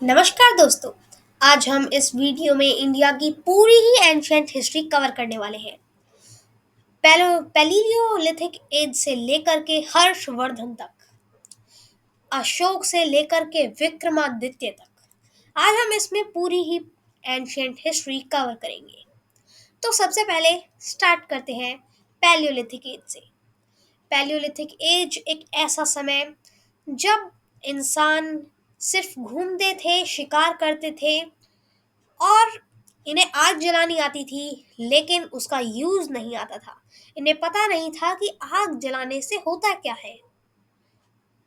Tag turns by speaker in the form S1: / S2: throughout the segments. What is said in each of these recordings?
S1: नमस्कार दोस्तों। आज हम इस वीडियो में इंडिया की पूरी ही एंशियंट हिस्ट्री कवर करने वाले हैं। पैलियोलिथिक एज से लेकर के हर्षवर्धन तक, अशोक से लेकर के विक्रमादित्य तक। आज हम इसमें पूरी ही एंशियंट हिस्ट्री कवर करेंगे। तो सबसे पहले स्टार्ट करते हैं पैलियोलिथिक एज से। पैलियोलिथिक एज एक ऐसा समय जब इंसान सिर्फ घूमते थे, शिकार करते थे और इन्हें आग जलानी आती थी, लेकिन उसका यूज नहीं आता था। इन्हें पता नहीं था कि आग जलाने से होता क्या है।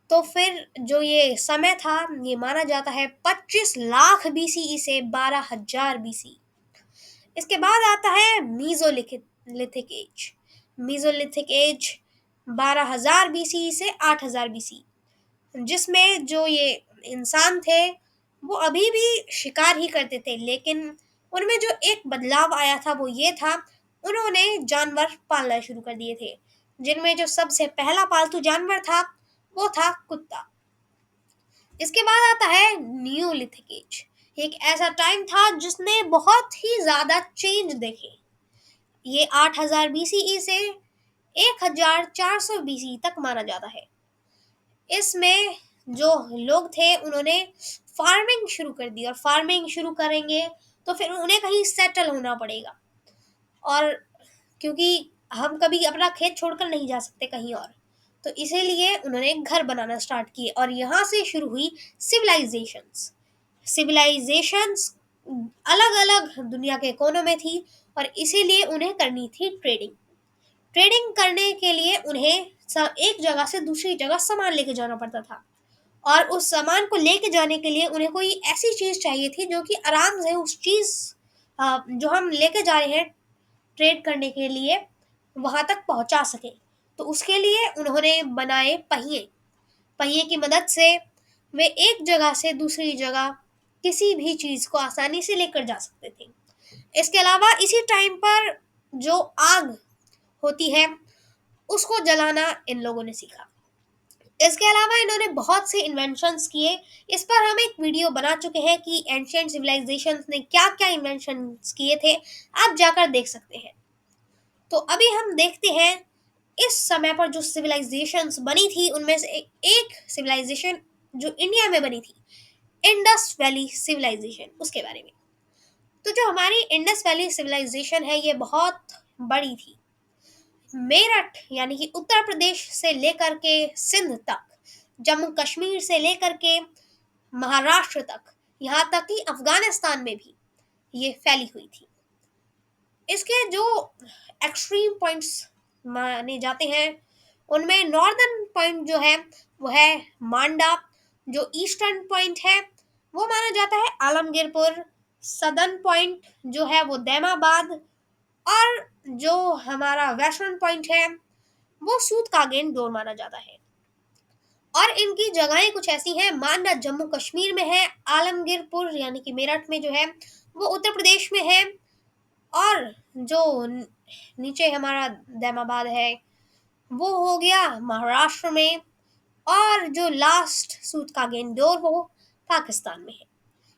S1: तो फिर जो ये समय था, ये माना जाता है 25 लाख बीसीई से 12,000 बीसी। इसके बाद आता है mesolithic lithic age. Mesolithic age 12,000 BC से 8,000 बीसी, जिसमें जो ये इंसान थे वो अभी भी शिकार ही करते थे, लेकिन उनमें जो एक बदलाव आया था वो ये था, उन्होंने जानवर पालना शुरू कर दिए थे, जिनमें जो सबसे पहला पालतू जानवर था वो था कुत्ता। इसके बाद आता है न्यूलिथिक एज। एक ऐसा टाइम था जिसने बहुत ही ज्यादा चेंज देखे। ये 8,000 बीसीई से 1,400 बीसी तक माना जाता है। इसमें जो लोग थे उन्होंने फार्मिंग शुरू कर दी, और फार्मिंग शुरू करेंगे तो फिर उन्हें कहीं सेटल होना पड़ेगा। और क्योंकि हम कभी अपना खेत छोड़कर नहीं जा सकते कहीं और, तो इसीलिए उन्होंने घर बनाना स्टार्ट किए, और यहाँ से शुरू हुई सिविलाइजेशंस। सिविलाइजेशंस अलग अलग दुनिया के कोनों में थी, और इसीलिए उन्हें करनी थी ट्रेडिंग। ट्रेडिंग करने के लिए उन्हें एक जगह से दूसरी जगह सामान लेके जाना पड़ता था, और उस सामान को लेके जाने के लिए उन्हें कोई ऐसी चीज चाहिए थी जो कि आराम से उस चीज जो हम लेके जा रहे हैं ट्रेड करने के लिए वहां तक पहुंचा सके। तो उसके लिए उन्होंने बनाए पहिए। पहिए की मदद से वे एक जगह से दूसरी जगह किसी भी चीज को आसानी से लेकर जा सकते थे। इसके अलावा इसी टाइम पर जो आग होती है उसको जलाना इन लोगों ने सीखा। इसके अलावा इन्होंने बहुत से इन्वेंशंस किए। इस पर हम एक वीडियो बना चुके हैं कि एंशियंट सिविलाइजेशंस ने क्या क्या इन्वेंशंस किए थे, आप जाकर देख सकते हैं। तो अभी हम देखते हैं इस समय पर जो सिविलाइजेशंस बनी थी उनमें से एक सिविलाइजेशन जो इंडिया में बनी थी, इंडस वैली सिविलाइजेशन, उसके बारे में। तो जो हमारी इंडस वैली सिविलाइजेशन है ये बहुत बड़ी थी। मेरठ यानी कि उत्तर प्रदेश से लेकर के सिंध तक, जम्मू कश्मीर से लेकर के महाराष्ट्र तक, यहाँ तक कि अफगानिस्तान में भी ये फैली हुई थी। इसके जो एक्सट्रीम पॉइंट्स माने जाते हैं उनमें नॉर्दर्न पॉइंट जो है वो है मांडा। जो ईस्टर्न पॉइंट है वो माना जाता है आलमगीरपुर। सदर्न पॉइंट जो है वो दैमाबाद। और जो हमारा वेस्टर्न पॉइंट है वो सूत कागेन डोर माना जाता है। और इनकी जगहें कुछ ऐसी हैं, मांडा जम्मू कश्मीर में है, आलमगीरपुर यानी कि मेरठ में जो है वो उत्तर प्रदेश में है, और जो नीचे हमारा दैमाबाद है वो हो गया महाराष्ट्र में, और जो लास्ट सूत का गेंदोर वो पाकिस्तान में है।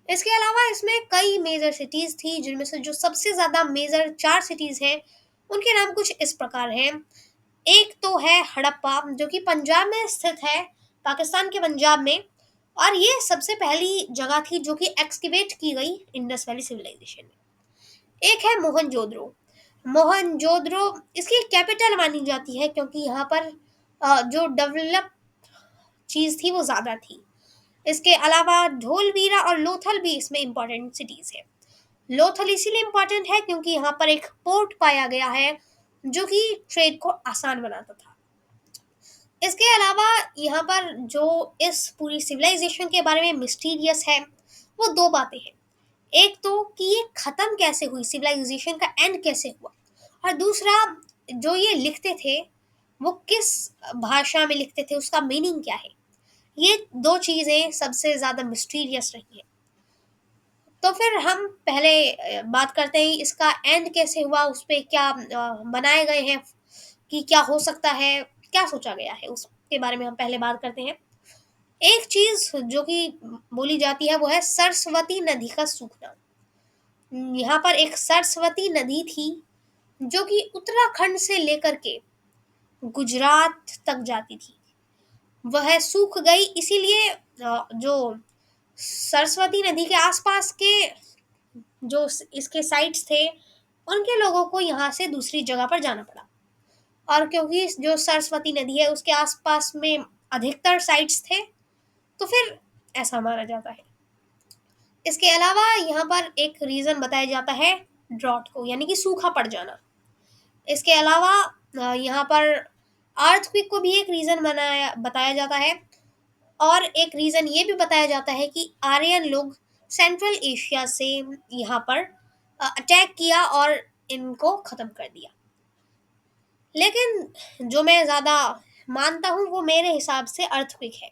S1: इसके अलावा इसमें कई मेजर सिटीज थी, जिनमें से जो सबसे ज्यादा मेजर 4 सिटीज हैं उनके नाम कुछ इस प्रकार हैं। एक तो है हड़प्पा जो कि पंजाब में स्थित है, पाकिस्तान के पंजाब में, और ये सबसे पहली जगह थी जो कि एक्सकेवेट की गई इंडस वैली सिविलाइजेशन में। एक है मोहनजोदड़ो। मोहनजोदड़ो इसकी कैपिटल मानी जाती है क्योंकि यहाँ पर जो डेवलप चीज थी वो ज्यादा थी। इसके अलावा धोलवीरा और लोथल भी इसमें इंपॉर्टेंट सिटीज है। लोथल इसीलिए इंपॉर्टेंट है क्योंकि यहाँ पर एक पोर्ट पाया गया है जो कि ट्रेड को आसान बनाता था। इसके अलावा यहाँ पर जो इस पूरी सिविलाइजेशन के बारे में मिस्टीरियस है वो 2 बातें हैं। एक तो कि ये खत्म कैसे हुई, सिविलाइजेशन का एंड कैसे हुआ, और दूसरा जो ये लिखते थे वो किस भाषा में लिखते थे, उसका मीनिंग क्या है। ये 2 चीजें सबसे ज्यादा मिस्टीरियस रही हैं। तो फिर हम पहले बात करते हैं इसका एंड कैसे हुआ, उस पे क्या बनाए गए हैं कि क्या हो सकता है, क्या सोचा गया है, उसके बारे में हम पहले बात करते हैं। एक चीज जो कि बोली जाती है वो है सरस्वती नदी का सूखना। यहाँ पर एक सरस्वती नदी थी जो कि उत्तराखंड से लेकर के गुजरात तक जाती थी, वह सूख गई। इसीलिए जो सरस्वती नदी के आसपास के जो इसके साइट्स थे, उनके लोगों को यहाँ से दूसरी जगह पर जाना पड़ा। और क्योंकि जो सरस्वती नदी है उसके आसपास में अधिकतर साइट्स थे, तो फिर ऐसा माना जाता है। इसके अलावा यहाँ पर एक रीजन बताया जाता है ड्रॉट को, यानी कि सूखा पड़ जाना। इसके अलावा यहाँ पर अर्थक्वेक को भी एक रीजन बनाया बताया जाता है। और एक रीजन ये भी बताया जाता है कि आर्यन लोग सेंट्रल एशिया से यहाँ पर अटैक किया और इनको खत्म कर दिया। लेकिन जो मैं ज़्यादा मानता हूँ वो मेरे हिसाब से अर्थक्वेक है।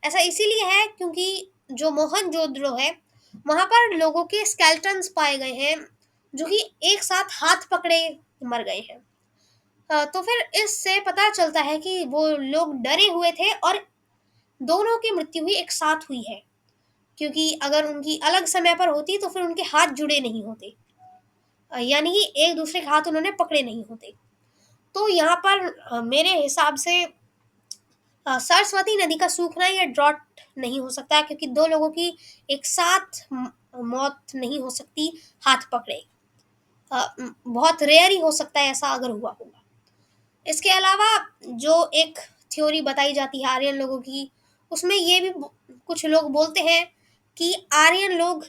S1: ऐसा इसीलिए है क्योंकि जो मोहनजोदड़ो है, वहाँ पर लोगों के स्केल्टन्स पाए गए हैं जो कि एक साथ हाथ पकड़े मर गए हैं। तो फिर इससे पता चलता है कि वो लोग डरे हुए थे और दोनों की मृत्यु हुई एक साथ हुई है, क्योंकि अगर उनकी अलग समय पर होती तो फिर उनके हाथ जुड़े नहीं होते। यानी कि एक दूसरे के हाथ उन्होंने पकड़े नहीं होते। तो यहाँ पर मेरे हिसाब से सरस्वती नदी का सूखना या ड्रॉट नहीं हो सकता है, क्योंकि दो लोगों की एक साथ मौत नहीं हो सकती हाथ पकड़े। बहुत रेयर ही हो सकता है ऐसा अगर हुआ होगा। इसके अलावा जो एक थ्योरी बताई जाती है आर्यन लोगों की, उसमें ये भी कुछ लोग बोलते हैं कि आर्यन लोग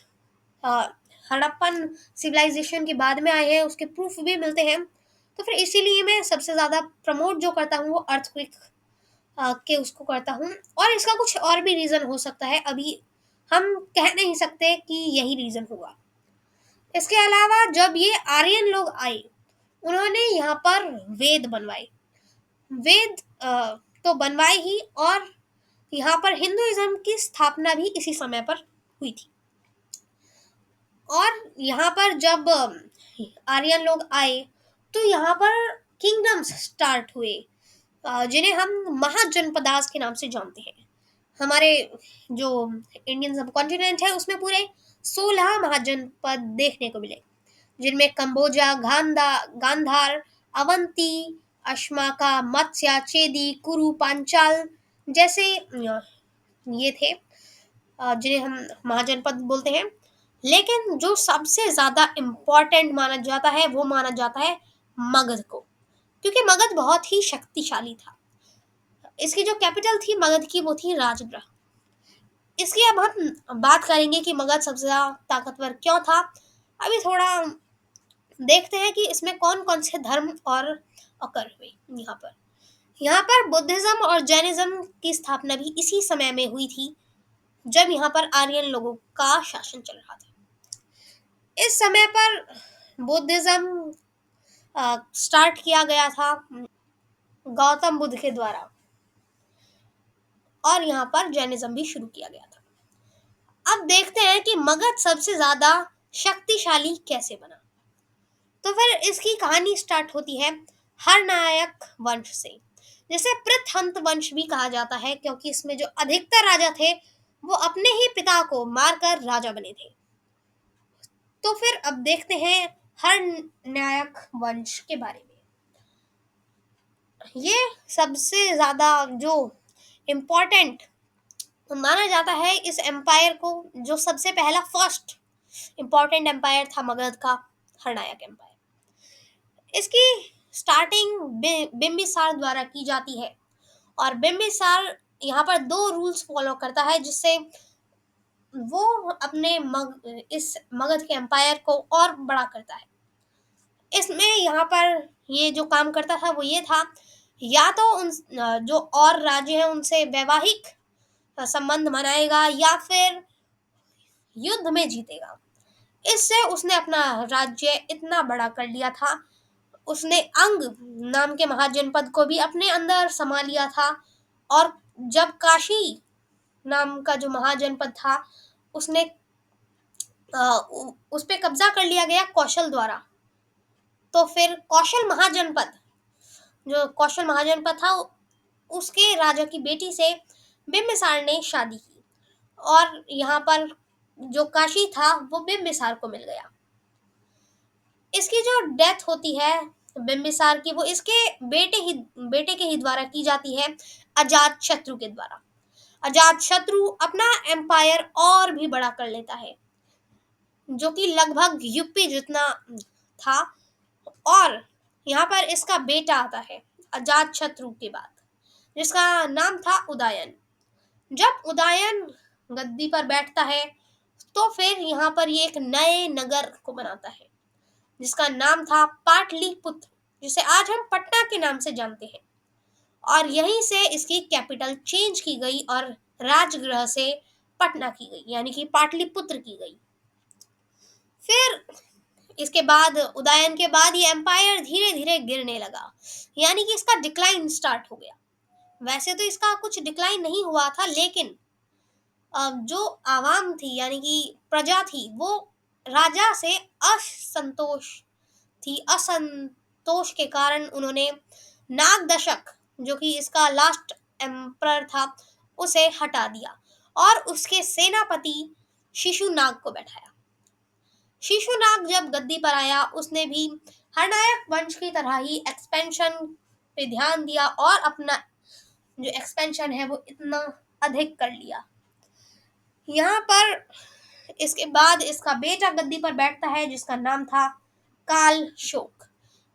S1: अ, हड़प्पन सिविलाइजेशन के बाद में आए हैं, उसके प्रूफ भी मिलते हैं। तो फिर इसीलिए मैं सबसे ज़्यादा प्रमोट जो करता हूँ वो अर्थक्वेक के उसको करता हूँ। और इसका कुछ और भी रीज़न हो सकता है, अभी हम कह नहीं सकते कि यही रीज़न होगा। इसके अलावा जब ये आर्यन लोग आए, उन्होंने यहाँ पर वेद बनवाए। वेद तो बनवाए ही, और यहाँ पर हिंदुइज्म की स्थापना भी इसी समय पर हुई थी। और यहाँ पर जब आर्यन लोग आए तो यहाँ पर किंगडम्स स्टार्ट हुए, जिन्हें हम महाजनपदास के नाम से जानते हैं। हमारे जो इंडियन सब कॉन्टिनेंट है उसमें पूरे 16 महाजनपद देखने को मिले, जिनमें कंबोजा, गांधार, अवंती, अश्माका, मत्स्या, चेदी, कुरु, पांचाल जैसे ये थे, जिन्हें हम महाजनपद बोलते हैं। लेकिन जो सबसे ज्यादा इम्पोर्टेंट माना जाता है वो माना जाता है मगध को, क्योंकि मगध बहुत ही शक्तिशाली था। इसकी जो कैपिटल थी मगध की वो थी राजगृह। इसकी अब हम बात करेंगे कि मगध सबसे ज्यादा ताकतवर क्यों था। अभी थोड़ा देखते हैं कि इसमें कौन कौन से धर्म और अकर हुए। यहाँ पर बुद्धिज्म और जैनिज्म की स्थापना भी इसी समय में हुई थी, जब यहाँ पर आर्यन लोगों का शासन चल रहा था। इस समय पर बुद्धिज्म स्टार्ट किया गया था गौतम बुद्ध के द्वारा, और यहाँ पर जैनिज्म भी शुरू किया गया था। अब देखते हैं कि मगध सबसे ज्यादा शक्तिशाली कैसे बना। तो फिर इसकी कहानी स्टार्ट होती है हरनायक वंश से, जिसे पृथहंत वंश भी कहा जाता है, क्योंकि इसमें जो अधिकतर राजा थे वो अपने ही पिता को मारकर राजा बने थे। तो फिर अब देखते हैं हरनायक वंश के बारे में। ये सबसे ज्यादा जो इम्पोर्टेंट माना जाता है इस एम्पायर को, जो सबसे पहला फर्स्ट इम्पोर्टेंट एम्पायर था मगध का, हरनायक एम्पायर। इसकी स्टार्टिंग बिम्बिसार द्वारा की जाती है, और बिम्बिसार यहाँ पर दो रूल्स फॉलो करता है, जिससे वो अपने इस मगध के एम्पायर को और बड़ा करता है। इसमें यहाँ पर ये जो काम करता था वो ये था, या तो उन जो और राज्य हैं उनसे वैवाहिक संबंध बनाएगा या फिर युद्ध में जीतेगा। इससे उसने अपना राज्य इतना बड़ा कर लिया था। उसने अंग नाम के महाजनपद को भी अपने अंदर समा लिया था। और जब काशी नाम का जो महाजनपद था उसने उस पे कब्जा कर लिया गया कौशल द्वारा। तो फिर कौशल महाजनपद था, उसके राजा की बेटी से बिम्बिसार ने शादी की और यहाँ पर जो काशी था वो बिम्बिसार को मिल गया। इसकी जो डेथ होती है बिम्बिसार की, वो इसके बेटे के ही द्वारा की जाती है, अजात शत्रु के द्वारा। अजात शत्रु अपना एम्पायर और भी बड़ा कर लेता है, जो कि लगभग यूपी जितना था। और यहाँ पर इसका बेटा आता है अजात शत्रु के बाद, जिसका नाम था उदयन। जब उदयन गद्दी पर बैठता है तो फिर यहाँ पर ये एक नए नगर को बनाता है, जिसका नाम था पाटलिपुत्र, जिसे आज हम पटना के नाम से जानते हैं। और यहीं से इसकी कैपिटल चेंज की गई और राजगृह से पटना की गई, यानी कि पाटलिपुत्र की गई। फिर इसके बाद उदयन के बाद ये एम्पायर धीरे धीरे गिरने लगा, यानी कि इसका डिक्लाइन स्टार्ट हो गया। वैसे तो इसका कुछ डिक्लाइन नहीं हुआ था, लेकिन जो आवाम थी यानी कि प्रजा थी वो राजा से असंतोष असंतोष के कारण उन्होंने नागदशक, जो कि इसका लास्ट एम्परर था, उसे हटा दिया और उसके सेनापति शिशुनाग को बैठाया। शिशुनाग जब गद्दी पर आया उसने भी हरनायक वंश की तरह ही एक्सपेंशन पे ध्यान दिया और अपना जो एक्सपेंशन है वो इतना अधिक कर लिया। यहाँ पर इसके बाद इसका बेटा गद्दी पर बैठता है, जिसका नाम था काल शोक।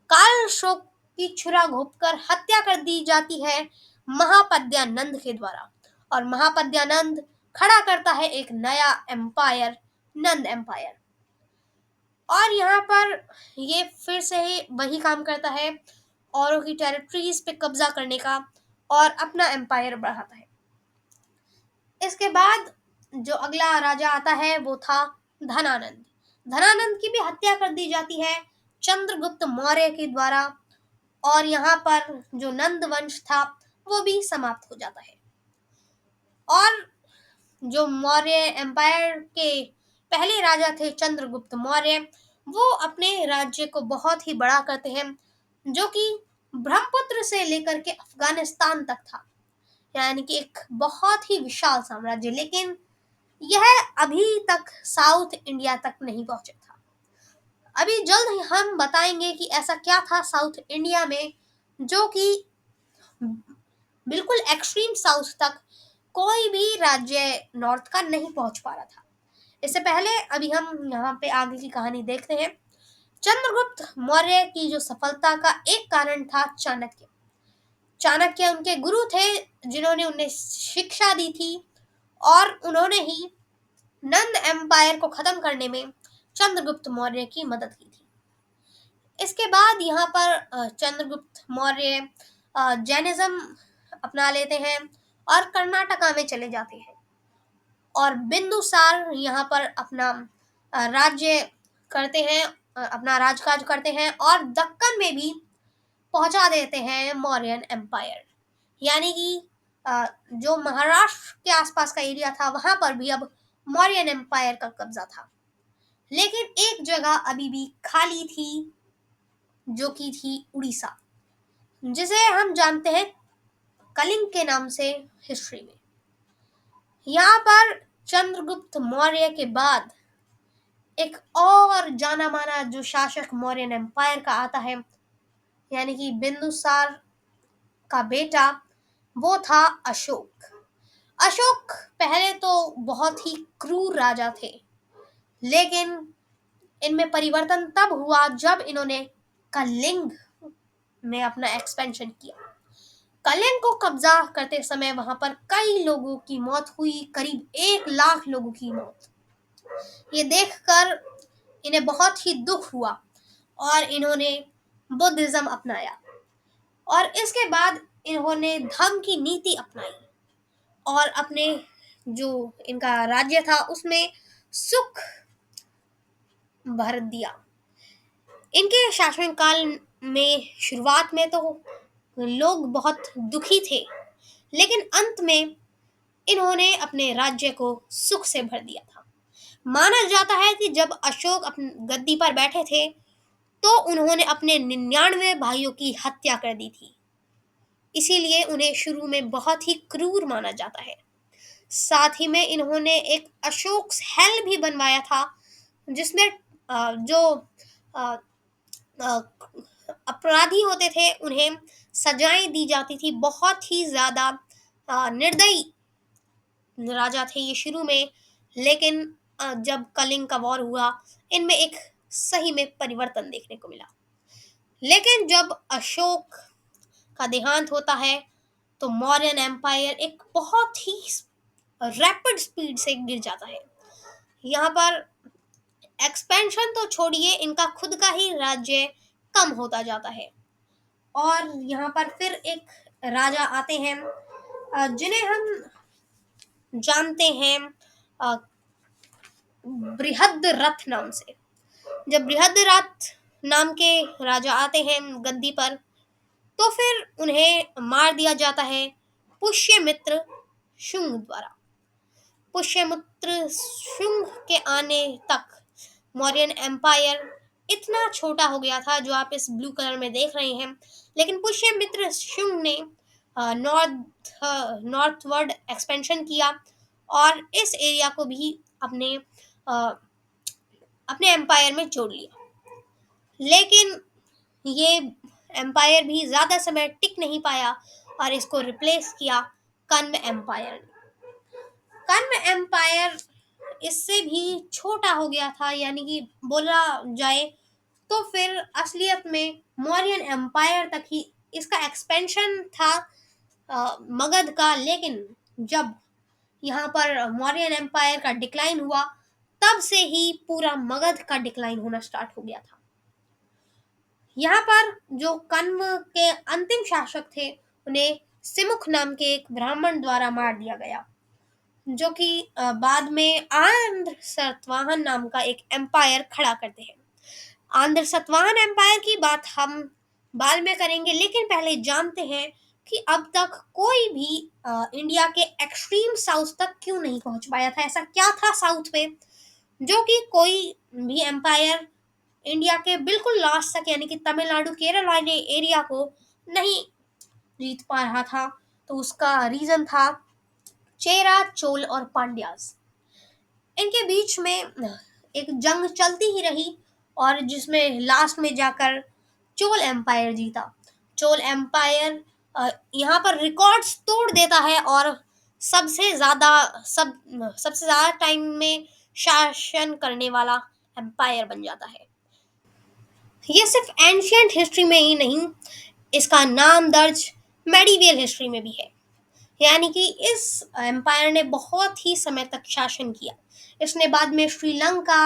S1: काल शोक की छुरा घोंपकर हत्या कर दी जाती है महापद्यानंद के द्वारा, और महापद्यानंद खड़ा करता है एक नया एम्पायर, नंद एम्पायर। और यहाँ पर ये फिर से ही वही काम करता है, औरों की टेरिटरीज पे कब्जा करने का और अपना एम्पायर बढ़ाता है। इसके बाद जो अगला राजा आता है वो था धनानंद। धनानंद की भी हत्या कर दी जाती है चंद्रगुप्त मौर्य के द्वारा, और यहाँ पर जो नंद वंश था वो भी समाप्त हो जाता है। और जो मौर्य एम्पायर के पहले राजा थे चंद्रगुप्त मौर्य, वो अपने राज्य को बहुत ही बड़ा करते हैं, जो कि ब्रह्मपुत्र से लेकर के अफगानिस्तान तक था, यानी कि एक बहुत ही विशाल साम्राज्य। लेकिन यह अभी तक साउथ इंडिया तक नहीं पहुंचा था। अभी जल्द ही हम बताएंगे कि ऐसा क्या था साउथ इंडिया में, जो कि बिल्कुल एक्सट्रीम साउथ तक कोई भी राज्य नॉर्थ का नहीं पहुंच पा रहा था। इससे पहले अभी हम यहाँ पे आगे की कहानी देखते हैं। चंद्रगुप्त मौर्य की जो सफलता का एक कारण था चाणक्य। चाणक्य उनके गुरु थे, जिन्होंने उन्हें शिक्षा दी थी, और उन्होंने ही नंद एम्पायर को खत्म करने में चंद्रगुप्त मौर्य की मदद की थी। इसके बाद यहाँ पर चंद्रगुप्त मौर्य जैनिज्म अपना लेते हैं और कर्नाटका में चले जाते हैं, और बिंदुसार यहाँ पर अपना राज्य करते हैं, अपना राजकाज करते हैं, और दक्कन में भी पहुंचा देते हैं मौर्यन एम्पायर। यानी कि जो महाराष्ट्र के आसपास का एरिया था वहां पर भी अब मौर्यन एम्पायर का कब्जा था। लेकिन एक जगह अभी भी खाली थी, जो कि थी उड़ीसा, जिसे हम जानते हैं कलिंग के नाम से हिस्ट्री में। यहाँ पर चंद्रगुप्त मौर्य के बाद एक और जाना माना जो शासक मौर्यन एम्पायर का आता है, यानी कि बिंदुसार का बेटा, वो था अशोक। अशोक पहले तो बहुत ही क्रूर राजा थे, लेकिन इनमें परिवर्तन तब हुआ जब इन्होंने कलिंग में अपना एक्सपेंशन किया। कलिंग को कब्जा करते समय वहां पर कई लोगों की मौत हुई, करीब 1 लाख लोगों की मौत। ये देखकर इन्हें बहुत ही दुख हुआ और इन्होंने बुद्धिज्म अपनाया, और इसके बाद इन्होंने धर्म की नीति अपनाई और अपने जो इनका राज्य था उसमें सुख भर दिया। इनके शासनकाल में शुरुआत में तो लोग बहुत दुखी थे, लेकिन अंत में इन्होंने अपने राज्य को सुख से भर दिया था। माना जाता है कि जब अशोक अपनी गद्दी पर बैठे थे तो उन्होंने अपने 99 भाइयों की हत्या कर दी थी। इसीलिए उन्हें शुरू में बहुत ही क्रूर माना जाता है। साथ ही में इन्होंने एक अशोक हेल भी बनवाया था, जिसमें जो अ, अ, अपराधी होते थे उन्हें सजाएं दी जाती थी। बहुत ही ज्यादा निर्दयी राजा थे ये शुरू में, लेकिन जब कलिंग का वॉर हुआ, इनमें एक सही में परिवर्तन देखने को मिला। लेकिन जब अशोक का देहांत होता है, तो मौर्यन एम्पायर एक बहुत ही रैपिड स्पीड से गिर जाता है। यहाँ पर एक्सपेंशन तो छोड़िए, इनका खुद का ही राज्य कम होता जाता है। और यहाँ पर फिर एक राजा आते हैं, जिन्हें हम जानते हैं अ, बृहद रथ नाम से। जब बृहद रथ नाम के राजा आते हैं गद्दी पर, तो फिर उन्हें मार दिया जाता है पुष्यमित्र शुंग द्वारा। पुष्यमित्र शुंग के आने तक मौर्यन एम्पायर इतना छोटा हो गया था, जो आप इस ब्लू कलर में देख रहे हैं। लेकिन पुष्यमित्र शुंग ने नॉर्थवर्ड एक्सपेंशन किया और इस एरिया को भी अपने अ, अपने एम्पायर में जोड़ लिया। लेकिन ये एम्पायर भी ज़्यादा समय टिक नहीं पाया और इसको रिप्लेस किया कन्व एम्पायर ने। कन्व एम्पायर इससे भी छोटा हो गया था, यानी कि बोला जाए तो फिर असलियत में मौर्यन एम्पायर तक ही इसका एक्सपेंशन था मगध का। लेकिन जब यहाँ पर मौर्यन एम्पायर का डिक्लाइन हुआ, तब से ही पूरा मगध का डिक्लाइन होना स्टार्ट हो गया था। यहाँ पर जो कन्व के अंतिम शासक थे, उन्हें सिमुख नाम के एक ब्राह्मण द्वारा मार दिया गया, जो कि बाद में आंध्र सतवाहन नाम का एक एम्पायर खड़ा करते हैं। आंध्र सतवाहन एम्पायर की बात हम बाद में करेंगे, लेकिन पहले जानते हैं कि अब तक कोई भी इंडिया के एक्सट्रीम साउथ तक क्यों नहीं पहुंच पाया था। ऐसा क्या था साउथ में, जो कि कोई भी एम्पायर इंडिया के बिल्कुल लास्ट तक, यानी कि तमिलनाडु केरल वाले एरिया को नहीं जीत पा रहा था। तो उसका रीजन था चेरा, चोल और पांड्यास। इनके बीच में एक जंग चलती ही रही, और जिसमें लास्ट में जाकर चोल एम्पायर जीता। चोल एम्पायर यहाँ पर रिकॉर्ड्स तोड़ देता है और सबसे ज्यादा टाइम में शासन करने वाला एम्पायर बन जाता है। ये सिर्फ एंशियंट हिस्ट्री में ही नहीं, इसका नाम दर्ज मेडिवियल हिस्ट्री में भी है। यानी कि इस एम्पायर ने बहुत ही समय तक शासन किया। इसने बाद में श्रीलंका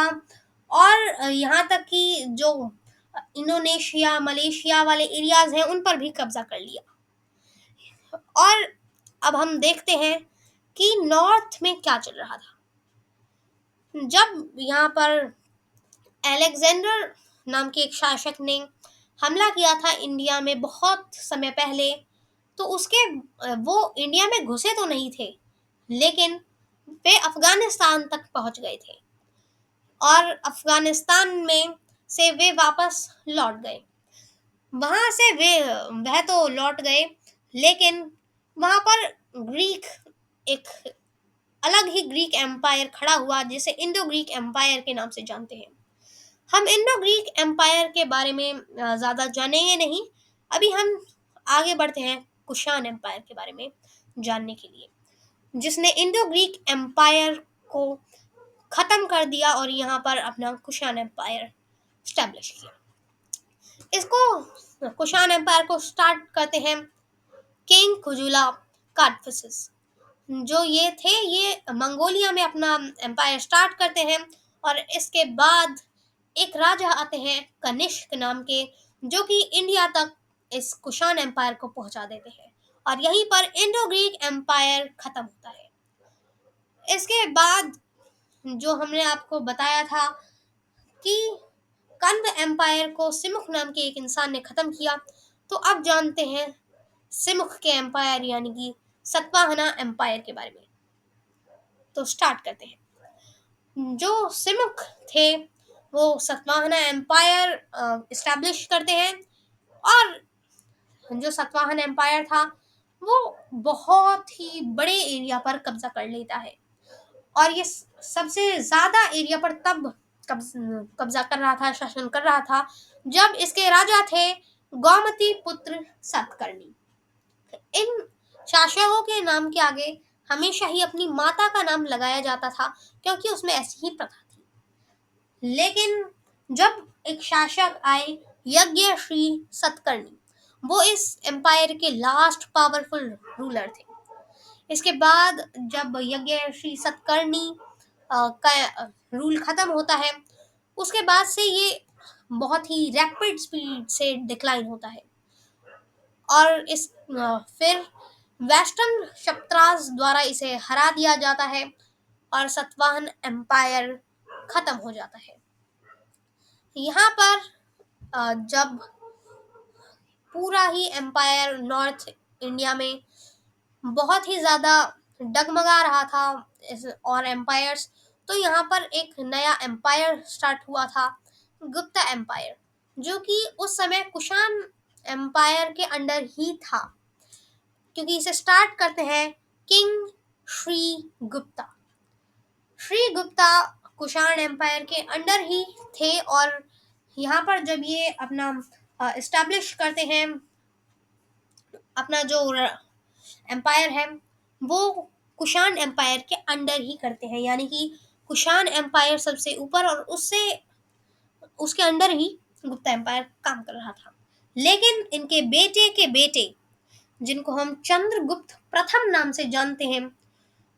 S1: और यहाँ तक कि जो इंडोनेशिया मलेशिया वाले एरियाज हैं, उन पर भी कब्जा कर लिया। और अब हम देखते हैं कि नॉर्थ में क्या चल रहा था। जब यहाँ पर अलेक्जेंडर नाम के एक शासक ने हमला किया था इंडिया में बहुत समय पहले, तो उसके वो इंडिया में घुसे तो नहीं थे, लेकिन वे अफगानिस्तान तक पहुंच गए थे। और अफगानिस्तान में से वे वापस लौट गए। वहां से वह तो लौट गए, लेकिन वहां पर ग्रीक एक अलग ही ग्रीक एम्पायर खड़ा हुआ, जिसे इंडो ग्रीक एम्पायर के नाम से जानते हैं। हम इंडो ग्रीक एम्पायर के बारे में ज़्यादा जानेंगे नहीं। अभी हम आगे बढ़ते हैं कुशान एम्पायर के बारे में जानने के लिए, जिसने इंडो ग्रीक एम्पायर को ख़त्म कर दिया और यहाँ पर अपना कुशान एम्पायर स्टैब्लिश किया। इसको कुशान एम्पायर को स्टार्ट करते हैं किंग कुजुला कार्डफिसिस। जो ये थे, ये मंगोलिया में अपना एम्पायर स्टार्ट करते हैं। और इसके बाद एक राजा आते हैं कनिष्क नाम के, जो कि इंडिया तक इस कुशान एम्पायर को पहुंचा देते हैं, और यहीं पर इंडो ग्रीक एम्पायर खत्म होता है। इसके बाद जो हमने आपको बताया था कि कन्व एम्पायर को सिमुख नाम के एक इंसान ने खत्म किया, तो अब जानते हैं सिमुख के एम्पायर यानी कि सतवाहना एम्पायर के बारे में। तो स्टार्ट करते हैं। जो सिमुख थे, वो सतवाहना एम्पायर इस्टेब्लिश करते हैं। और जो सतवाहन एम्पायर था वो बहुत ही बड़े एरिया पर कब्जा कर लेता है। और ये सबसे ज्यादा एरिया पर तब कब्जा कर रहा था, शासन कर रहा था, जब इसके राजा थे गौमती पुत्र सतकर्णी। इन शासकों के नाम के आगे हमेशा ही अपनी माता का नाम लगाया जाता था, क्योंकि उसमें ऐसी ही प्रथा थी। लेकिन जब एक शासक आए, यज्ञ श्री सतकर्णी, वो इस एम्पायर के लास्ट पावरफुल रूलर थे। इसके बाद जब यज्ञ श्री सतकर्णी का रूल खत्म होता है, उसके बाद से ये बहुत ही रैपिड स्पीड से डिक्लाइन होता है। और फिर वेस्टर्न शप्त्रास द्वारा इसे हरा दिया जाता है और सतवाहन एम्पायर खत्म हो जाता है। यहाँ पर जब पूरा ही एम्पायर नॉर्थ इंडिया में बहुत ही ज़्यादा डगमगा रहा था और एम्पायर्स, तो यहाँ पर एक नया एम्पायर स्टार्ट हुआ था, गुप्ता एम्पायर, जो कि उस समय कुषाण एम्पायर के अंडर ही था, क्योंकि इसे स्टार्ट करते हैं किंग श्री गुप्ता। श्री गुप्ता कुषाण एम्पायर के अंडर ही थे, और यहाँ पर जब ये अपना इस्टेब्लिश करते हैं, अपना जो एम्पायर है वो कुषाण एम्पायर के अंडर ही करते हैं, यानी कि कुषाण एम्पायर सबसे ऊपर और उससे उसके अंडर ही गुप्ता एम्पायर काम कर रहा था। लेकिन इनके बेटे के बेटे, जिनको हम चंद्रगुप्त प्रथम नाम से जानते हैं,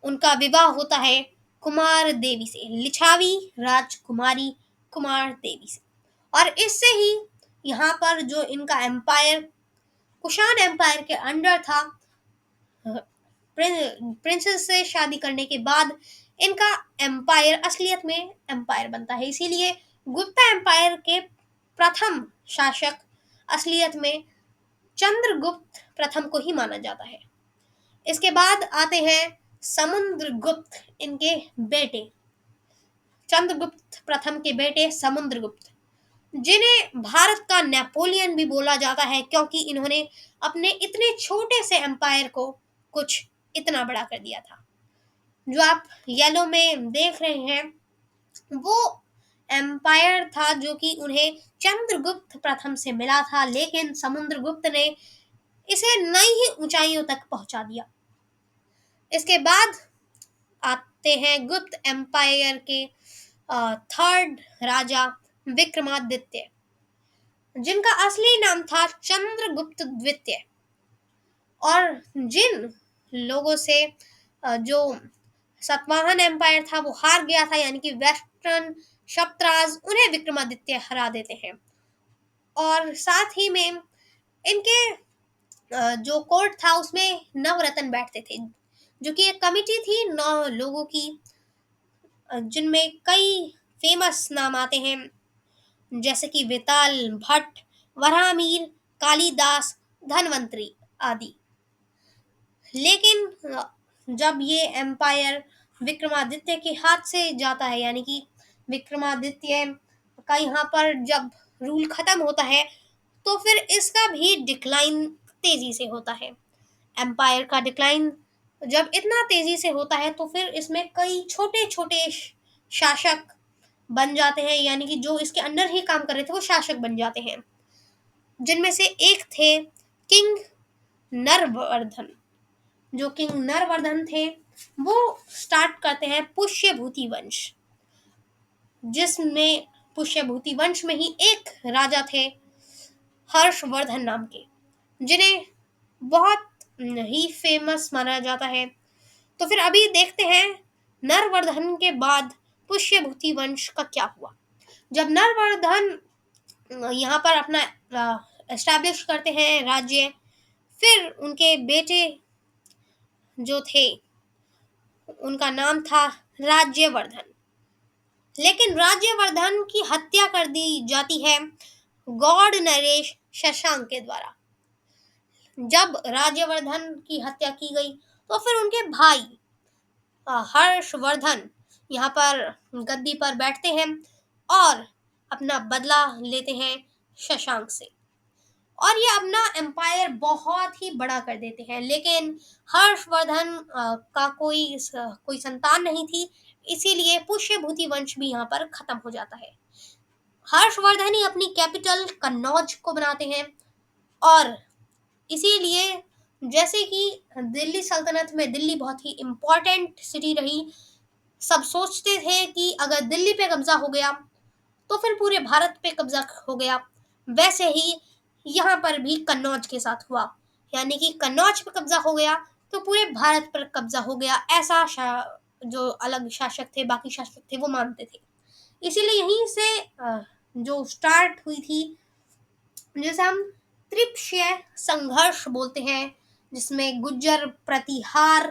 S1: उनका विवाह होता है कुमार देवी से, लिच्छावी राजकुमारी कुमार देवी से। और इससे ही यहाँ पर जो इनका एम्पायर कुषाण एम्पायर के अंडर था, प्रिंसेस से शादी करने के बाद इनका एम्पायर असलियत में एम्पायर बनता है। इसीलिए गुप्ता एम्पायर के प्रथम शासक असलियत में चंद्रगुप्त प्रथम को ही माना जाता है। इसके बाद आते हैं समुद्रगुप्त, इनके बेटे, चंद्रगुप्त प्रथम के बेटे समुद्रगुप्त, जिन्हें भारत का नेपोलियन भी बोला जाता है, क्योंकि इन्होंने अपने इतने छोटे से एम्पायर को कुछ इतना बड़ा कर दिया था। जो आप येलो में देख रहे हैं वो एम्पायर था जो कि उन्हें चंद्रगुप्त प्रथम से मिला था, लेकिन समुद्रगुप्त ने इसे नई ही ऊंचाइयों तक पहुंचा दिया। इसके बाद आते हैं गुप्त एम्पायर के थर्ड राजा विक्रमादित्य, जिनका असली नाम था चंद्रगुप्त द्वितीय। और जिन लोगों से जो सतवाहन एम्पायर था वो हार गया था, यानी कि वेस्टर्न शप्तराज, उन्हें विक्रमादित्य हरा देते हैं। और साथ ही में इनके जो कोर्ट था उसमें नवरत्न बैठते थे, जो कि एक कमिटी थी 9 लोगों की, जिनमें कई फेमस नाम आते हैं, जैसे कि वेताल भट्ट, वराहमिहिर, कालिदास, धनवंतरी आदि। लेकिन जब ये एम्पायर विक्रमादित्य के हाथ से जाता है, यानी कि विक्रमादित्य का यहाँ पर जब रूल खत्म होता है, तो फिर इसका भी डिक्लाइन तेजी से होता है। एम्पायर का डिक्लाइन जब इतना तेजी से होता है तो फिर इसमें कई छोटे छोटे शासक बन जाते हैं, यानी कि जो इसके अंडर ही काम कर रहे थे वो शासक बन जाते हैं, जिनमें से एक थे किंग नरवर्धन। जो किंग नरवर्धन थे वो स्टार्ट करते हैं पुष्यभूति वंश, जिसमें पुष्यभूति वंश में ही एक राजा थे हर्षवर्धन नाम के, जिन्हें बहुत ही फेमस माना जाता है। तो फिर अभी देखते हैं नरवर्धन के बाद पुष्यभूति वंश का क्या हुआ। जब नरवर्धन यहाँ पर अपना एस्टैब्लिश करते हैं राज्य, फिर उनके बेटे जो थे उनका नाम था राज्यवर्धन। लेकिन राज्यवर्धन की हत्या कर दी जाती है गौड़ नरेश शशांक के द्वारा। जब राज्यवर्धन की हत्या की गई तो फिर उनके भाई हर्षवर्धन यहाँ पर गद्दी पर बैठते हैं और अपना बदला लेते हैं शशांक से। और ये अपना एम्पायर बहुत ही बड़ा कर देते हैं। लेकिन हर्षवर्धन का कोई संतान नहीं थी, इसीलिए पुष्यभूति वंश भी यहाँ पर खत्म हो जाता है। हर्षवर्धन ही अपनी कैपिटल कन्नौज को बनाते हैं, और इसीलिए जैसे कि दिल्ली सल्तनत में दिल्ली बहुत ही इम्पोर्टेंट सिटी रही, सब सोचते थे कि अगर दिल्ली पे कब्जा हो गया तो फिर पूरे भारत पे कब्जा हो गया। वैसे ही यहाँ पर भी कन्नौज के साथ हुआ, यानी कि कन्नौज पे कब्जा हो गया तो पूरे भारत पर कब्जा हो गया, ऐसा जो अलग शासक थे, बाकी शासक थे, वो मानते थे। इसीलिए यहीं से जो स्टार्ट हुई थी, जिसे हम त्रिपक्षीय संघर्ष बोलते हैं, जिसमें गुज्जर, प्रतिहार,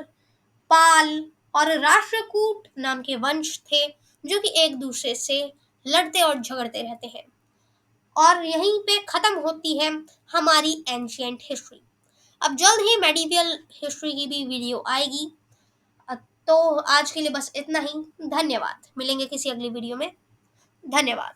S1: पाल और राष्ट्रकूट नाम के वंश थे, जो कि एक दूसरे से लड़ते और झगड़ते रहते हैं। और यहीं पे खत्म होती है हमारी एंशियंट हिस्ट्री। अब जल्द ही मेडिवल हिस्ट्री की भी वीडियो आएगी। तो आज के लिए बस इतना ही। धन्यवाद। मिलेंगे किसी अगली वीडियो में। धन्यवाद।